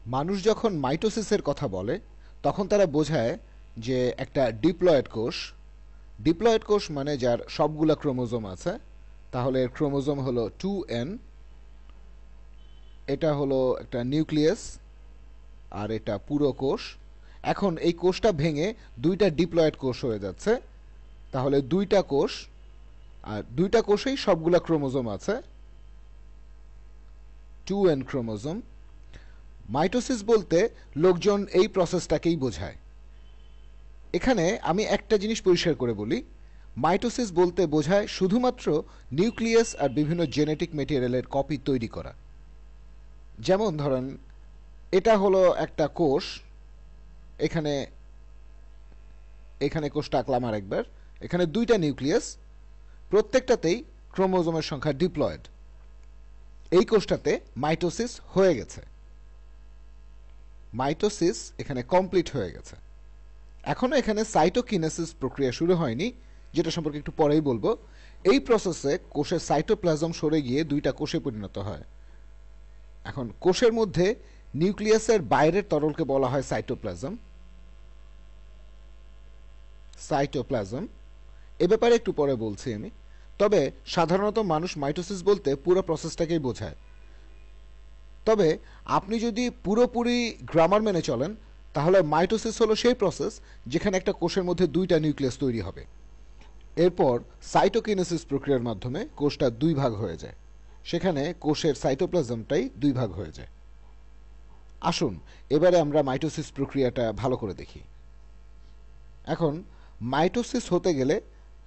মানুষ যখন মাইটোসিসের কথা বলে তখন তারা বোঝায় যে একটা ডিপ্লয়েড কোষ মানে যার সবগুলা ক্রোমোজোম আছে। তাহলে এর ক্রোমোজোম হলো 2n। এটা হলো একটা নিউক্লিয়াস আর এটা পুরো কোষ। এখন এই কোষটা ভেঙে দুইটা ডিপ্লয়েড কোষ হয়ে যাচ্ছে। তাহলে দুইটা কোষ, আর দুইটা কোষেই সবগুলা ক্রোমোজোম আছে, 2n ক্রোমোজোম। মাইটোসিস বলতে লোকজন এই প্রসেসটাকেই বোঝায়। এখানে আমি একটা জিনিস পরিষ্কার করে বলি, মাইটোসিস বলতে বোঝায় শুধুমাত্র নিউক্লিয়াস আর বিভিন্ন জেনেটিক মেটেরিয়ালের কপি তৈরি করা। যেমন ধরেন, এটা হলো একটা কোষ, এখানে এখানে কোষটা আঁকলাম আরেকবার। এখানে দুইটা নিউক্লিয়াস, প্রত্যেকটাতেই ক্রোমোজোমের সংখ্যা ডিপ্লয়েড। এই কোষটাতে মাইটোসিস হয়ে গেছে, মাইটোসিস এখানে কমপ্লিট হয়ে গেছে। এখনো এখানে সাইটোকিনেসিস প্রক্রিয়া শুরু হয়নি, যেটা সম্পর্কে একটু পরেই বলবো। এই প্রসেসে কোষের সাইটোপ্লাজম সরে গিয়ে দুইটা কোষে পরিণত হয়। এখন কোষের মধ্যে নিউক্লিয়াসের বাইরের তরলকে বলা হয় সাইটোপ্লাজম। এ ব্যাপারে একটু পরে বলছি আমি। তবে সাধারণত মানুষ মাইটোসিস বলতে পুরো প্রসেসটাকেই বোঝায়। তবে আপনি যদি পুরোপুরি গ্রামার মেনে চলেন, তাহলে মাইটোসিস হলো সেই প্রসেস যেখানে একটা কোষের মধ্যে দুইটা নিউক্লিয়াস তৈরি হবে। এরপর সাইটোকিনেসিস প্রক্রিয়ার মাধ্যমে কোষটা দুই ভাগ হয়ে যায়, সেখানে কোষের সাইটোপ্লাজমটাই দুই ভাগ হয়ে যায়। আসুন এবারে আমরা মাইটোসিস প্রক্রিয়াটা ভালো করে দেখি। এখন মাইটোসিস হতে গেলে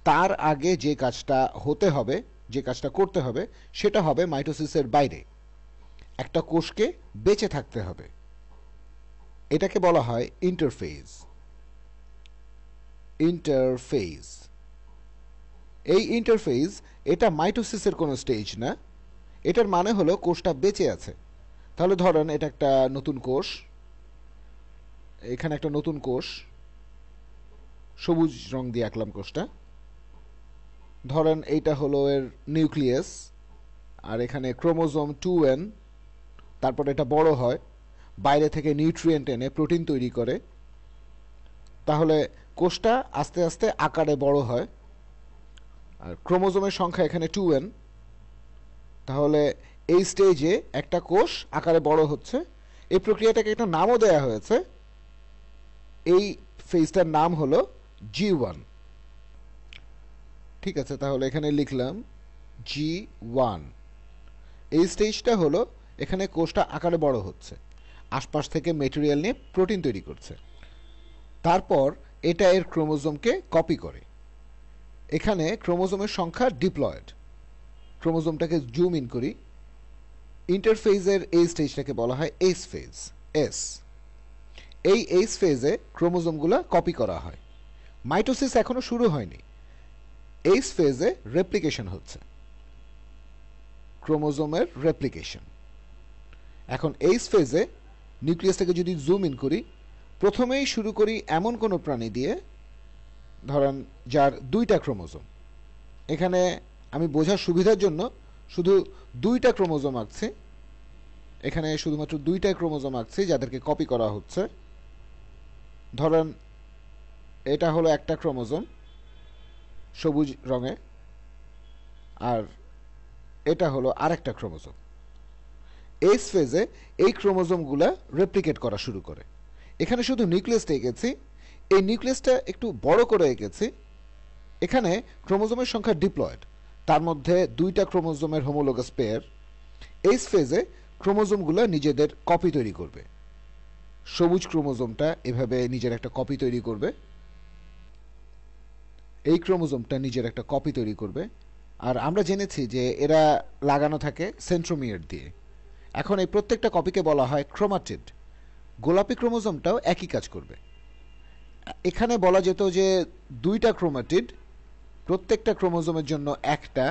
তার আগে যে কাজটা হতে হবে, যে কাজটা করতে হবে, সেটা হবে মাইটোসিসের বাইরে একটা কোষকে বেঁচে থাকতে হবে। এটাকে বলা হয় ইন্টারফেজ। এই ইন্টারফেজ এটা মাইটোসিসের কোনো স্টেজ না। এটার মানে হলো কোষটা বেঁচে আছে। তাহলে ধরেন এটা একটা নতুন কোষ, এখানে একটা নতুন কোষ, সবুজ রং দিয়ে আঁকলাম কোষটা। ধরেন এইটা হলো এর নিউক্লিয়াস, আর এখানে ক্রোমোজোম 2n। তারপর এটা বড় হয়, বাইরে থেকে নিউট্রিয়েন্ট এনে প্রোটিন তৈরি করে। তাহলে কোষটা আস্তে আস্তে আকারে বড় হয়, আর ক্রোমোজোমের সংখ্যা এখানে 2n। তাহলে এই স্টেজে একটা কোষ আকারে বড় হচ্ছে। এই প্রক্রিয়াটাকে একটা নামও দেয়া হয়েছে, এই ফেজটার নাম হলো G1। ঠিক আছে, তাহলে এখানে লিখলাম G1। এই স্টেজটা হলো এখানে কোষটা আকারে বড় হচ্ছে, আশপাশ থেকে মেটেরিয়াল নিয়ে প্রোটিন তৈরি করছে। তারপর এটা এর ক্রোমোজোমকে কপি করে। এখানে ক্রোমোজোমের সংখ্যা ডিপ্লয়েড। ক্রোমোজোমটাকে জুম ইন করি। ইন্টারফেজের এই স্টেজটাকে বলা হয় এস ফেজ। এই এস ফেজে ক্রোমোজোমগুলো কপি করা হয়। মাইটোসিস এখনো শুরু হয়নি, এস ফেজে রেপ্লিকেশন হচ্ছে, ক্রোমোজোমের রেপ্লিকেশন। এখন এইস ফেজে নিউক্লিয়াসটাকে যদি জুম ইন করি, প্রথমেই শুরু করি এমন কোনো প্রাণী দিয়ে, ধরেন যার দুইটা ক্রোমোজোম। এখানে আমি বোঝার সুবিধার জন্য শুধু দুইটা ক্রোমোজোম আঁকছি, এখানে শুধুমাত্র দুইটা ক্রোমোজোম আঁকছি যাদেরকে কপি করা হচ্ছে। ধরেন এটা হলো একটা ক্রোমোজোম সবুজ রঙে, আর এটা হলো আরেকটা ক্রোমোজোম। এস ফেজে এই ক্রোমোজোমগুলা রেপ্লিকেট করা শুরু করে। এখানে শুধু নিউক্লিয়াসটা এঁকেছি, এই নিউক্লিয়াসটা একটু বড় করে এঁকেছি। এখানে ক্রোমোজোমের সংখ্যা ডিপ্লয়েড, তার মধ্যে দুইটা ক্রোমোজোমের হোমোলোগাস পেয়ার। এস ফেজে ক্রোমোজোমগুলো নিজেদের কপি তৈরি করবে। সবুজ ক্রোমোজোমটা এভাবে নিজের একটা কপি তৈরি করবে, এই ক্রোমোজোমটা নিজের একটা কপি তৈরি করবে। আর আমরা জেনেছি যে এরা লাগানো থাকে সেন্ট্রোমিয়ার দিয়ে। এখন এই প্রত্যেকটা কপিকে বলা হয় ক্রোমাটিড। গোলাপি ক্রোমোজোমটাও একই কাজ করবে। এখানে বলা যেত যে দুইটা ক্রোমাটিড, প্রত্যেকটা ক্রোমোজোমের জন্য একটা,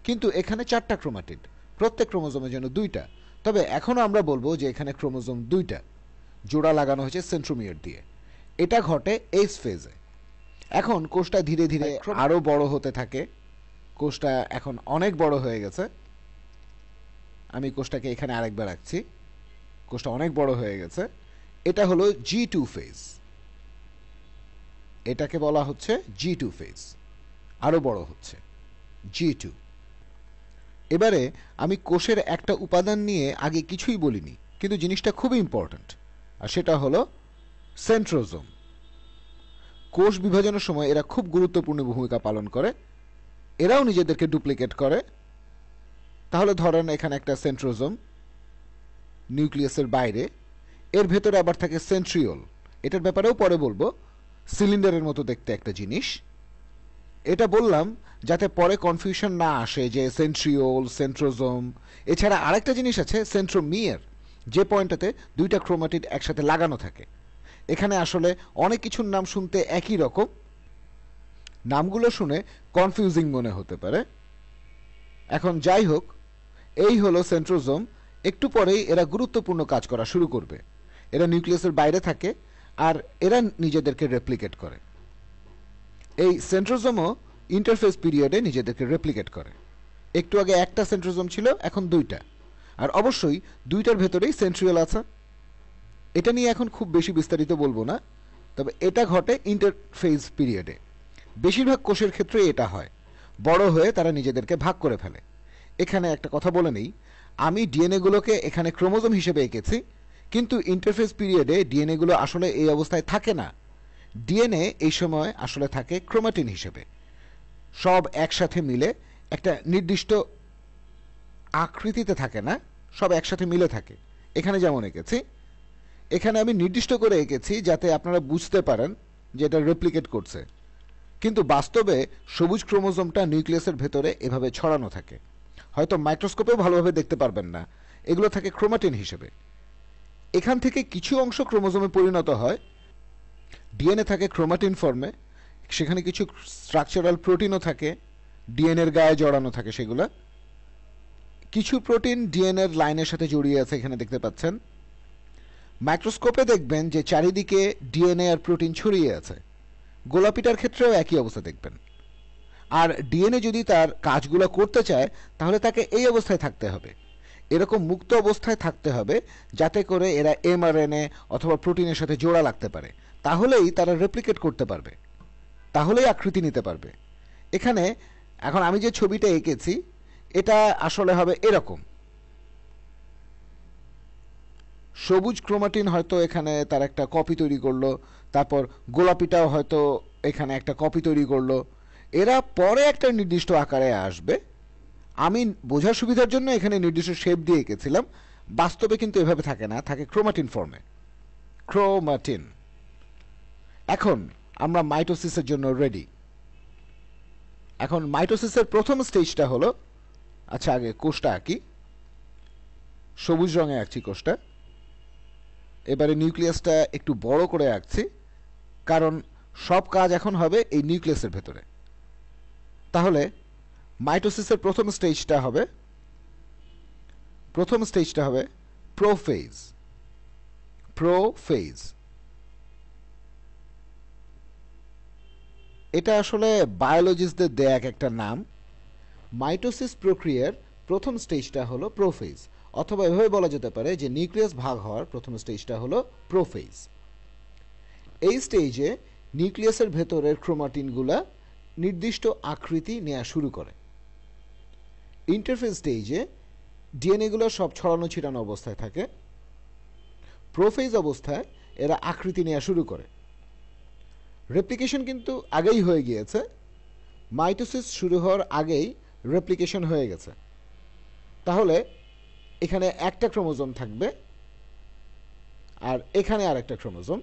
কিন্তু এখানে চারটা ক্রোমাটিড, প্রত্যেক ক্রোমোজোমের জন্য দুইটা। তবে এখনও আমরা বলবো যে এখানে ক্রোমোজোম দুইটা, জোড়া লাগানো হয়েছে সেন্ট্রোমিয়ার দিয়ে। এটা ঘটে এস ফেজে। এখন কোষটা ধীরে ধীরে আরও বড় হতে থাকে। কোষটা এখন অনেক বড় হয়ে গেছে। আমি কোষটাকে এখানে আরেকবার রাখছি। কোষটা অনেক বড় হয়ে গেছে, এটা হলো G2 ফেজ। এটাকে বলা হচ্ছে G2 ফেজ, আরো বড় হচ্ছে G2। এবারে আমি কোষের একটা উপাদান নিয়ে আগে কিছুই বলিনি, কিন্তু জিনিসটা খুবই ইম্পর্ট্যান্ট, আর সেটা হলো সেন্ট্রোজোম। কোষ বিভাজনের সময় এরা খুব গুরুত্বপূর্ণ ভূমিকা পালন করে, এরাও নিজেদেরকে ডুপ্লিকেট করে। তাহলে ধরেন এখানে একটা সেন্ট্রোজোম নিউক্লিয়াসের বাইরে, এর ভেতরে আবার থাকে সেন্ট্রিওল, এটার ব্যাপারেও পরে বলবো। সিলিন্ডারের মতো দেখতে একটা জিনিস, এটা বললাম যাতে পরে কনফিউশন না আসে যে সেন্ট্রিওল, সেন্ট্রোজোম। এছাড়া আরেকটা জিনিস আছে সেন্ট্রোমিয়ার, যে পয়েন্টটাতে দুইটা ক্রোমাটিড একসাথে লাগানো থাকে। এখানে আসলে অনেক কিছুর নাম শুনতে একই রকম, নামগুলো শুনে কনফিউজিং মনে হতে পারে। এখন যাই হোক, এই হলো সেন্ট্রোজোম। একটু পরেই এরা গুরুত্বপূর্ণ কাজ করা শুরু করবে। এরা নিউক্লিয়াসের বাইরে থাকে আর এরা নিজেদেরকে রেপ্লিকেট করে। এই সেন্ট্রোজোমও ইন্টারফেস পিরিয়ডে নিজেদেরকে রেপ্লিকেট করে। একটু আগে একটা সেন্ট্রোজোম ছিল, এখন দুইটা, আর অবশ্যই দুইটার ভেতরেই সেন্ট্রিওল আছে। এটা নিয়ে এখন খুব বেশি বিস্তারিত বলবো না, তবে এটা ঘটে ইন্টারফেজ পিরিয়ডে। বেশিরভাগ কোষের ক্ষেত্রে এটা হয়, বড় হয়ে তারা নিজেদেরকে ভাগ করে ফেলে। এখানে একটা কথা বলে নেই, আমি ডিএনএগুলোকে এখানে ক্রোমোজোম হিসেবে এঁকেছি, কিন্তু ইন্টারফেস পিরিয়ডে ডিএনএগুলো আসলে এই অবস্থায় থাকে না। ডিএনএ এই সময় আসলে থাকে ক্রোমাটিন হিসেবে, সব একসাথে মিলে একটা নির্দিষ্ট আকৃতিতে থাকে না, সব একসাথে মিলে থাকে। এখানে যেমন এঁকেছি, এখানে আমি নির্দিষ্ট করে এঁকেছি যাতে আপনারা বুঝতে পারেন যে এটা রেপ্লিকেট করছে, কিন্তু বাস্তবে সবুজ ক্রোমোজোমটা নিউক্লিয়াসের ভেতরে এভাবে ছড়ানো থাকে। হয়তো মাইক্রোস্কোপেও ভালোভাবে দেখতে পারবেন না, এগুলো থাকে ক্রোমাটিন হিসেবে। এখান থেকে কিছু অংশ ক্রোমোজোমে পরিণত হয়, ডিএনএ থাকে ক্রোমাটিন ফর্মে, সেখানে কিছু স্ট্রাকচারাল প্রোটিনও থাকে, ডিএনএর গায়ে জড়ানো থাকে সেগুলো। কিছু প্রোটিন ডিএনএর লাইনের সাথে জড়িয়ে আছে, এখানে দেখতে পাচ্ছেন। মাইক্রোস্কোপে দেখবেন যে চারিদিকে ডিএনএ আর প্রোটিন ছড়িয়ে আছে। গোলাপিটার ক্ষেত্রেও একই অবস্থা দেখবেন। আর ডিএনএ যদি তার কাজগুলো করতে চায় তাহলে তাকে এই অবস্থায় থাকতে হবে, এরকম মুক্ত অবস্থায় থাকতে হবে, যাতে করে এরা এমআরএনএ অথবা প্রোটিনের সাথে জোড়া লাগতে পারে। তাহলেই তারা রেপ্লিকেট করতে পারবে, তাহলেই আকৃতি নিতে পারবে। এখানে এখন আমি যে ছবিটা এঁকেছি এটা আসলে হবে এরকম। সবুজ ক্রোমাটিন হয়তো এখানে তার একটা কপি তৈরি করলো, তারপর গোলাপিটাও হয়তো এখানে একটা কপি তৈরি করলো। এরা পরে একটা নির্দিষ্ট আকারে আসবে। আমি বোঝার সুবিধার জন্য এখানে নির্দিষ্ট শেপ দিয়ে এঁকেছিলাম, বাস্তবে কিন্তু এভাবে থাকে না, থাকে ক্রোমাটিন ফর্মে। ক্রোমাটিন। এখন আমরা মাইটোসিসের জন্য রেডি। এখন মাইটোসিসের প্রথম স্টেজটা হলো, আচ্ছা আগে কোষটা আঁকি, সবুজ রঙে আঁকছি কোষটা। এবারে নিউক্লিয়াসটা একটু বড় করে আঁকছি, কারণ সব কাজ এখন হবে এই নিউক্লিয়াসের ভেতরে। তাহলে মাইটোসিসের প্রথম স্টেজটা হবে প্রোফেজ। প্রোফেজ এটা আসলে বায়োলজিস্টদের দেয়া একটা নাম। মাইটোসিস প্রক্রিয়ার প্রথম স্টেজটা হলো প্রোফেজ, অথবা এভাবে বলা যেতে পারে যে নিউক্লিয়াস ভাগ হওয়ার প্রথম স্টেজটা হলো প্রোফেজ। এই স্টেজে নিউক্লিয়াসের ভেতরের ক্রোমাটিনগুলা নির্দিষ্ট আকৃতি নেওয়া শুরু করে। ইন্টারফেজ স্টেজে ডিএনএগুলো সব ছড়ানো ছিটানো অবস্থায় থাকে। প্রোফেজ অবস্থায় এরা আকৃতি নেওয়া শুরু করে। রেপ্লিকেশন কিন্তু আগেই হয়ে গিয়েছে, মাইটোসিস শুরু হওয়ার আগেই রেপ্লিকেশন হয়ে গেছে। তাহলে এখানে একটা ক্রোমোজোম থাকবে আর এখানে আরেকটা ক্রোমোজোম,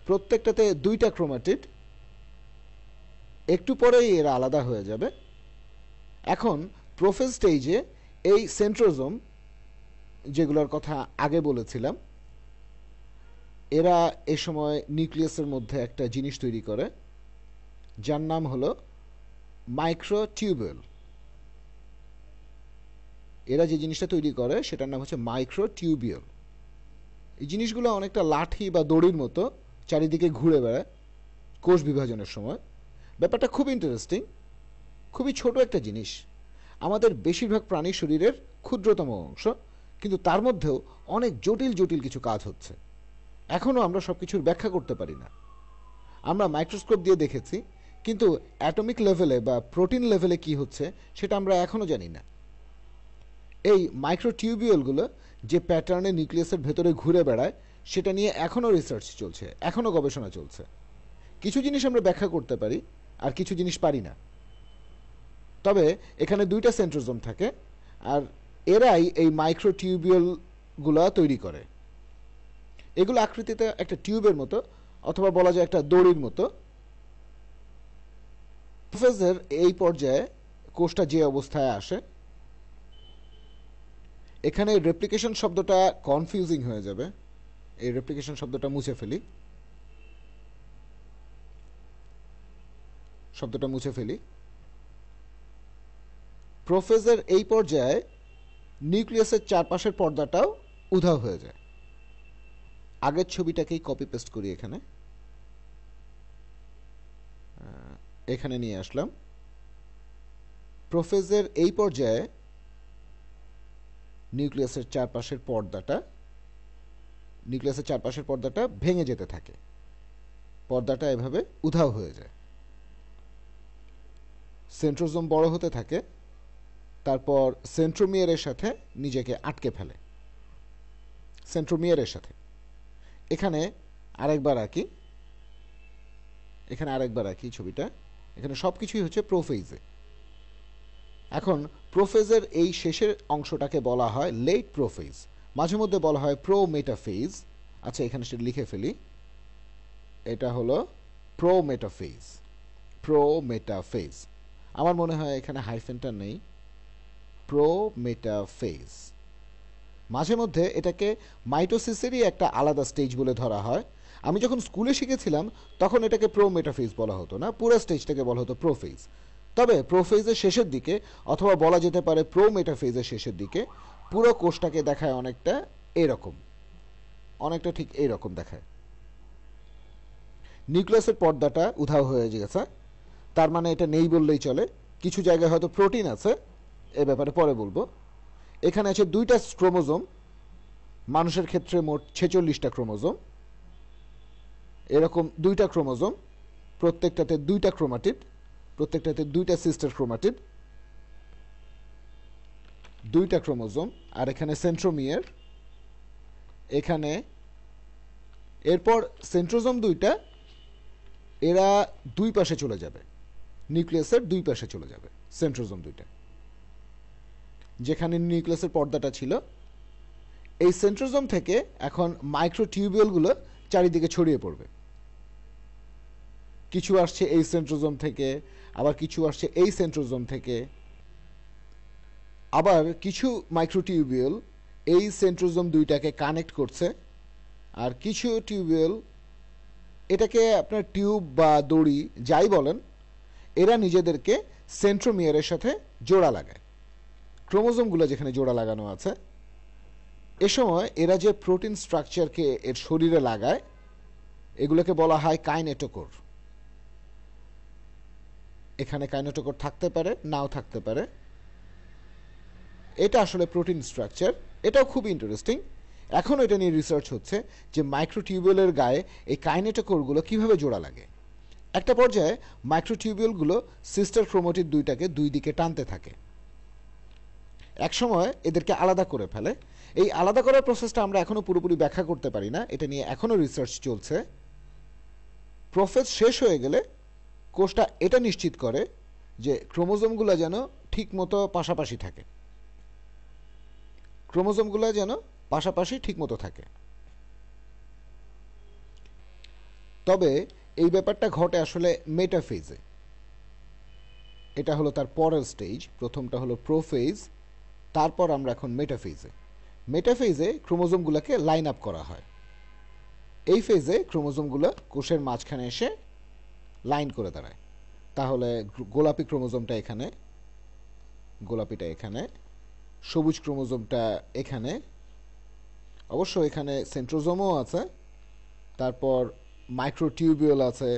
প্রত্যেকটাতে দুইটা ক্রোমাটিড। একটু পরেই এরা আলাদা হয়ে যাবে। এখন প্রোফেজ স্টেজে এই সেন্ট্রোজোম, যেগুলোর কথা আগে বলেছিলাম, এরা এ সময় নিউক্লিয়াসের মধ্যে একটা জিনিস তৈরি করে যার নাম হলো মাইক্রোটিউবিউল। এরা যে জিনিসটা তৈরি করে সেটার নাম হচ্ছে মাইক্রোটিউবিউল। এই জিনিসগুলো অনেকটা লাঠি বা দড়ির মতো চারিদিকে ঘুরে বেড়ায় কোষ বিভাজনের সময়। ব্যাপারটা খুব ইন্টারেস্টিং, খুবই ছোট একটা জিনিস, আমাদের বেশিরভাগ প্রাণীর শরীরের ক্ষুদ্রতম অংশ, কিন্তু তার মধ্যেও অনেক জটিল জটিল কিছু কাজ হচ্ছে। এখনও আমরা সব কিছুর ব্যাখ্যা করতে পারি না। আমরা মাইক্রোস্কোপ দিয়ে দেখেছি, কিন্তু অ্যাটমিক লেভেলে বা প্রোটিন লেভেলে কি হচ্ছে সেটা আমরা এখনও জানি না। এই মাইক্রোটিউবিউলগুলো যে প্যাটার্নে নিউক্লিয়াসের ভেতরে ঘুরে বেড়ায় সেটা নিয়ে এখনও রিসার্চ চলছে, এখনও গবেষণা চলছে। কিছু জিনিস আমরা ব্যাখ্যা করতে পারি, আর কিছু জিনিস পারি না। তবে এখানে দুইটা সেন্ট্রোজোম থাকে, আর এরাই এই মাইক্রোটিউবিউলগুলো তৈরি করে। এগুলো আকৃতিতে একটা টিউবের মতো, অথবা বলা যায় একটা দড়ির মতো। প্রোফেজের এই পর্যায়ে কোষটা যে অবস্থায় আসে, এখানে রেপ্লিকেশন শব্দটা কনফিউজিং হয়ে যাবে। এই রেপ্লিকেশন শব্দটা মুছে ফেলি, প্রোফেজের এই পর্যায়ে নিউক্লিয়াসের চারপাশের পর্দাটাও উধাও হয়ে যায়। আগের ছবিটাকেই কপি পেস্ট করি, এখানে নিয়ে আসলাম। প্রোফেজের এই পর্যায়ে নিউক্লিয়াসের চারপাশের পর্দাটা ভেঙে যেতে থাকে, পর্দাটা এভাবে উধাও হয়ে যায়। সেন্ট্রোজোম বড় হতে থাকে, তারপর সেন্ট্রোমিয়ারের সাথে নিজেকে আটকে ফেলে। সেন্ট্রোমিয়ারের সাথে এখানে আরেকবার আঁকি ছবিটা। এখানে সব কিছুই হচ্ছে প্রোফেজে। এখন প্রোফেজের এই শেষের অংশটাকে বলা হয় লেট প্রোফেজ, মাঝে মধ্যে বলা হয় প্রো মেটাফেজ। আচ্ছা, এখানে সেটা লিখে ফেলি, এটা হলো প্রো মেটাফেজ। আমার মনে হয় এখানে হাইফেনটা নেই, প্রো মেটাফেজ। মাঝে মধ্যে এটাকে মাইটোসিসেরই একটা আলাদা স্টেজ বলে ধরা হয়। আমি যখন স্কুলে শিখেছিলাম তখন এটাকে প্রো মেটাফেজ বলা হতো না, পুরো স্টেজটাকে বলা হতো প্রোফেজ। তবে প্রোফেজের শেষের দিকে, অথবা বলা যেতে পারে প্রো মেটাফেজের শেষের দিকে, পুরো কোষটাকে দেখায় অনেকটা ঠিক এইরকম দেখায়। নিউক্লিয়াসের পর্দাটা উধাও হয়ে গেছে, তার মানে এটা নেই বললেই চলে। কিছু জায়গায় হয়তো প্রোটিন আছে, এ ব্যাপারে পরে বলবো। এখানে আছে 2টা ক্রোমোজোম, মানুষের ক্ষেত্রে মোট 46টা ক্রোমোজোম। এরকম 2টা ক্রোমোজোম, প্রত্যেকটাতে 2টা ক্রোমাটিড, প্রত্যেকটাতে 2টা সিস্টার ক্রোমাটিড, 2টা ক্রোমোজোম। আর এখানে সেন্ট্রোমিয়ার, এখানে এরপর সেন্ট্রোজোম 2টা, এরা দুই পাশে চলে যাবে, নিউক্লিয়াসের দুই পাশে চলে যাবে সেন্ট্রোজোম 2টা। যেখানে নিউক্লিয়াসের পর্দাটা ছিল, এই সেন্ট্রোজোম থেকে এখন মাইক্রোটিউবিউলগুলো চারিদিকে ছড়িয়ে পড়বে। কিছু আসছে এই সেন্ট্রোজোম থেকে, আবার কিছু আসছে এই সেন্ট্রোজোম থেকে, আবার কিছু মাইক্রোটিউবিউল এই সেন্ট্রোজোম 2টাকে কানেক্ট করছে, আর কিছু টিউবিউল, এটাকে আপনার টিউব বা দড়ি যাই বলেন, এরা নিজেদেরকে সেন্ট্রোমিয়ারের সাথে জোড়া লাগায়। ক্রোমোজোমগুলো যেখানে জোড়া লাগানো আছে, এ সময় এরা যে প্রোটিন স্ট্রাকচারকে এর শরীরে লাগায়, এগুলোকে বলা হয় কাইনেটোকোর। এখানে কাইনেটোকোর থাকতে পারে, নাও থাকতে পারে। এটা আসলে প্রোটিন স্ট্রাকচার, এটাও খুব ইন্টারেস্টিং। এখন এটা নিয়ে রিসার্চ হচ্ছে যে মাইক্রোটিউবিউলের গায়ে এই কাইনেটোকোরগুলো কিভাবে জোড়া লাগে। একটা পর্যায়ে মাইক্রোটিউবিউলগুলো সিস্টার ক্রোমাটিড 2টাকে দুই দিকে টানতে থাকে, একসময় এদেরকে আলাদা করে ফেলে। এই আলাদা করার প্রসেসটা আমরা এখনো পুরোপুরি ব্যাখ্যা করতে পারি না, এটা নিয়ে এখনো রিসার্চ চলছে। প্রোফেজ শেষ হয়ে গেলে কোষটা এটা নিশ্চিত করে যে ক্রোমোজোমগুলো যেন ঠিক মতো পাশাপাশি থাকে, তবে এই ব্যাপারটা ঘটে আসলে মেটাফেজে। এটা হলো তার পরের স্টেজ। প্রথমটা হলো প্রোফেজ, তারপর আমরা এখন মেটাফেজে ক্রোমোজোমগুলোকে লাইন আপ করা হয়। এই ফেজে ক্রোমোজোমগুলো কোষের মাঝখানে এসে লাইন করে দাঁড়ায়। তাহলে গোলাপি ক্রোমোজোমটা এখানে, গোলাপিটা এখানে, সবুজ ক্রোমোজোমটা এখানে, অবশ্য এখানে সেন্ট্রোজোমও আছে, তারপর মাইক্রোটিউবিউল আছে,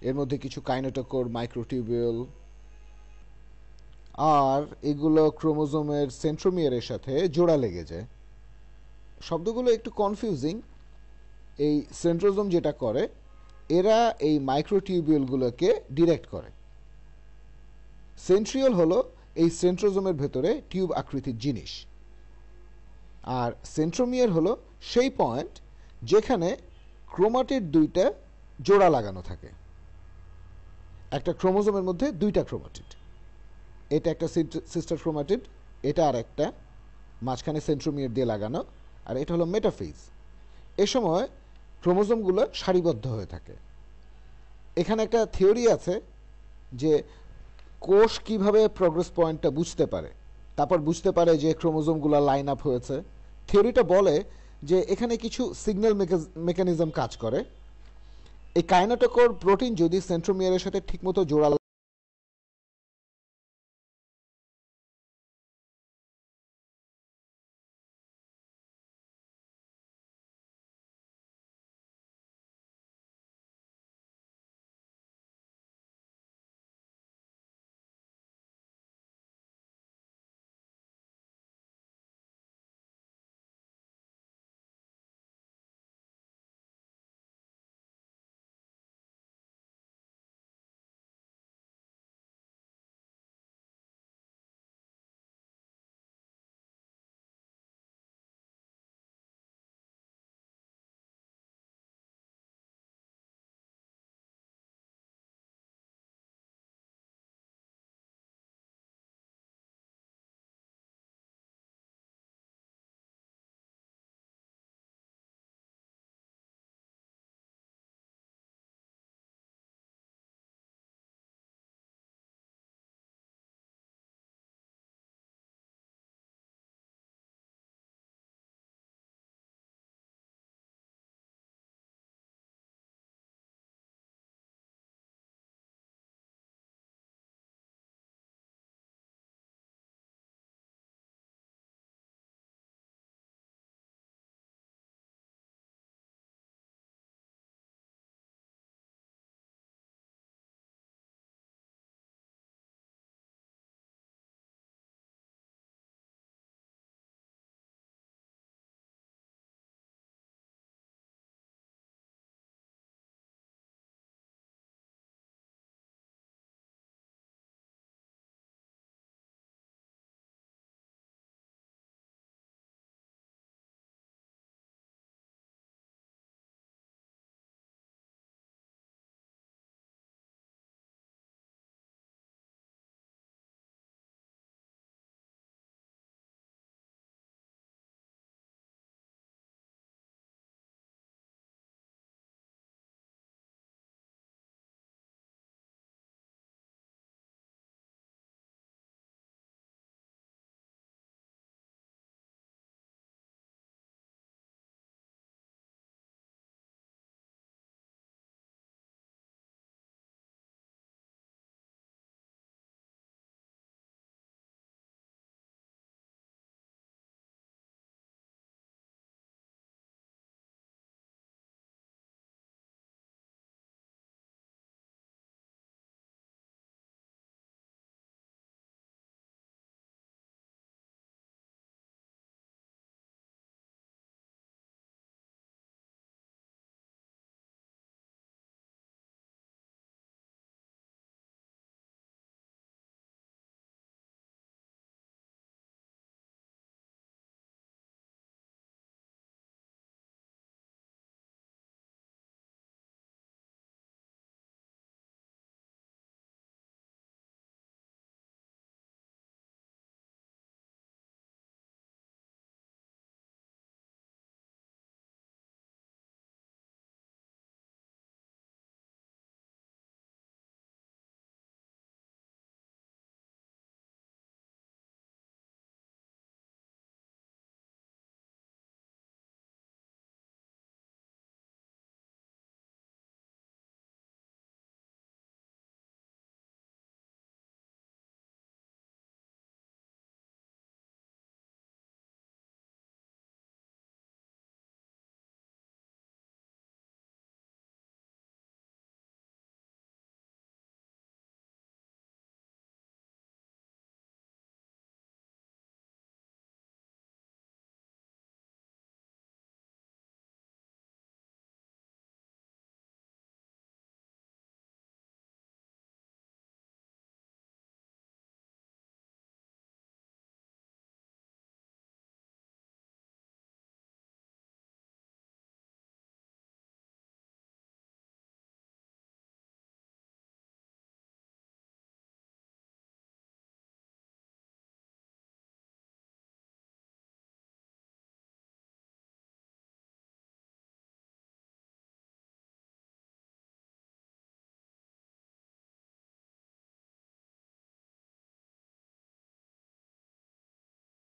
এর মধ্যে কিছু কাইনেটোকোর, মাইক্রোটিউবিউল, আর এগুলো ক্রোমোজোমের সেন্ট্রোমিয়ারের সাথে জোড়া লেগে যায়। শব্দগুলো একটু কনফিউজিং। এই সেন্ট্রোজোম যেটা করে, এরা এই মাইক্রোটিউবিউলগুলোকে ডিরেক্ট করে। সেন্ট্রিওল হলো এই সেন্ট্রোজোমের ভেতরে টিউব আকৃতির জিনিস, আর সেন্ট্রোমিয়ার হলো সেই পয়েন্ট যেখানে ক্রোমাটিড দুইটা জোড়া লাগানো থাকে। একটা ক্রোমোজোমের মধ্যে দুইটা ক্রোমাটিড, এটা একটা সিস্টার ক্রোমাটিড, এটা আর একটা মাঝখানে সেন্ট্রোমিয়ার দিয়ে লাগানো, আর এটা হলো মেটাফেজ। এ সময় ক্রোমোজোমগুলো সারিবদ্ধ হয়ে থাকে। এখানে একটা থিওরি আছে যে কোষ কিভাবে প্রোগ্রেস পয়েন্টটা বুঝতে পারে, তারপর বুঝতে পারে যে ক্রোমোজোমগুলো লাইন আপ হয়েছে। থিওরিটা বলে যে এখানে কিছু সিগন্যাল মেকানিজম কাজ করে। এই কাইনেটোকোর প্রোটিন যদি সেন্ট্রোমিয়ারের সাথে ঠিকমতো জোড়া